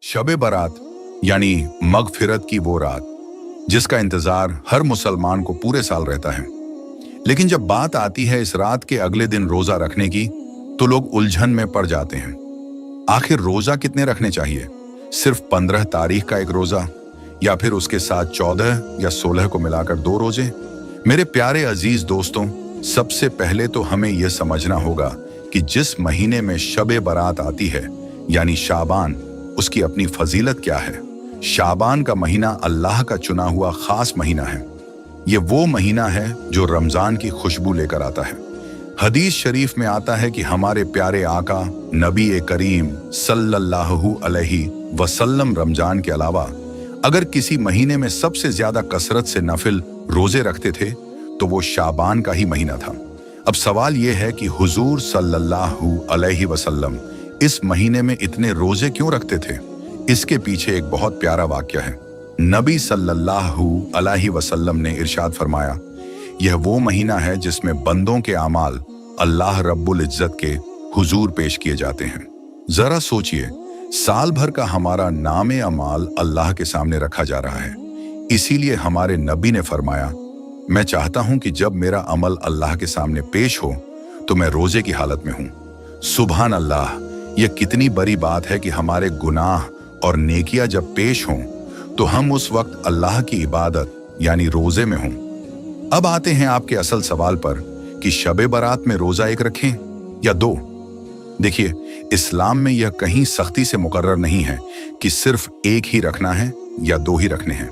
शब बारात यानी मगफिरत की वो रात जिसका इंतजार हर मुसलमान को पूरे साल रहता है। लेकिन जब बात आती है इस रात के अगले दिन रोजा रखने की, तो लोग उलझन में पड़ जाते हैं। आखिर रोजा कितने रखने चाहिए? सिर्फ 15 तारीख का एक रोजा, या फिर उसके साथ 14 या 16 को मिलाकर 2 रोजे? मेरे प्यारे अजीज दोस्तों, सबसे पहले तो हमें यह समझना होगा कि जिस महीने में शब बारात आती है यानी शाबान, उसकी अपनी फजीलत क्या है। शाबान का महीना अल्लाह का चुना हुआ खास महीना है। ये वो महीना है जो रमजान की खुशबू लेकर आता है। हदीस शरीफ में आता है कि हमारे प्यारे आका नबी करीम सल्लल्लाहु अलैहि वसल्लम रमजान के अलावा अगर किसी महीने में सबसे ज्यादा कसरत से नफिल रोजे रखते थे तो वो शाबान का ही महीना था। अब सवाल यह है कि हुजूर सल्लल्लाहु अलैहि वसल्लम इस महीने में इतने रोजे क्यों रखते थे? इसके पीछे एक बहुत प्यारा वाक्य है। नबी सल्लल्लाहु अलैहि वसल्लम ने इरशाद फरमाया, यह वो महीना है जिसमें बंदों के अमाल अल्लाह रब्बुल इज्जत के हुजूर पेश किए जाते हैं। जरा सोचिए, साल भर का हमारा नामे अमाल अल्लाह के सामने रखा जा रहा है। इसीलिए हमारे नबी ने फरमाया, मैं चाहता हूं कि जब मेरा अमल अल्लाह के सामने पेश हो तो मैं रोजे की हालत में हूं। सुभान अल्लाह, यह कितनी बड़ी बात है कि हमारे गुनाह और नेकियां जब पेश हों तो हम उस वक्त अल्लाह की इबादत यानी रोजे में हों। अब आते हैं आपके असल सवाल पर कि शब बारात में रोजा एक रखें या 2। देखिए, इस्लाम में यह कहीं सख्ती से मुकर्रर नहीं है कि सिर्फ एक ही रखना है या 2 ही रखने हैं।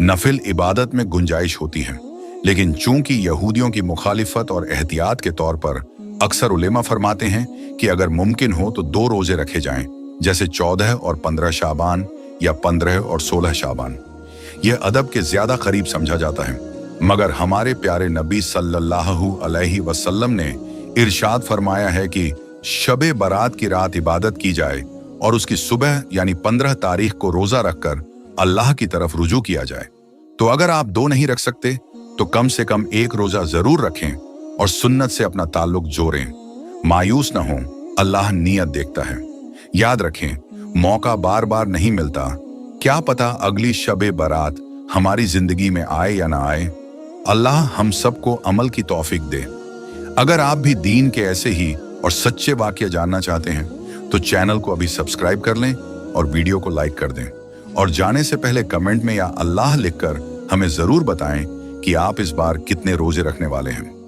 नफिल इबादत में गुंजाइश होती है, लेकिन चूंकि यहूदियों की मुखालिफत और एहतियात के तौर पर अक्सर उलेमा फरमाते हैं कि अगर मुमकिन हो तो 2 रोजे रखे जाएं, जैसे 14 और 15 शाबान या 15 और 16 शाबान। यह अदब के ज्यादा करीब समझा जाता है, मगर हमारे प्यारे नबी सल्लल्लाहु अलैहि वसल्लम ने इरशाद फरमाया है कि शब बारात की रात इबादत की जाए और उसकी सुबह यानी 15 तारीख को रोजा रखकर अल्लाह की तरफ रुजू किया जाए। तो अगर आप 2 नहीं रख सकते तो कम से कम 1 रोजा जरूर रखें और सुन्नत से अपना ताल्लुक जोड़ें। मायूस न हो, अल्लाह नियत देखता है। याद रखें, मौका बार बार नहीं मिलता। क्या पता अगली शब बारात हमारी जिंदगी में आए या ना आए। अल्लाह हम सबको अमल की तौफीक दे। अगर आप भी दीन के ऐसे ही और सच्चे वाक़या जानना चाहते हैं तो चैनल को अभी सब्सक्राइब कर लें और वीडियो को लाइक कर दें। और जाने से पहले कमेंट में या अल्लाह लिखकर हमें जरूर बताएं कि आप इस बार कितने रोजे रखने वाले हैं।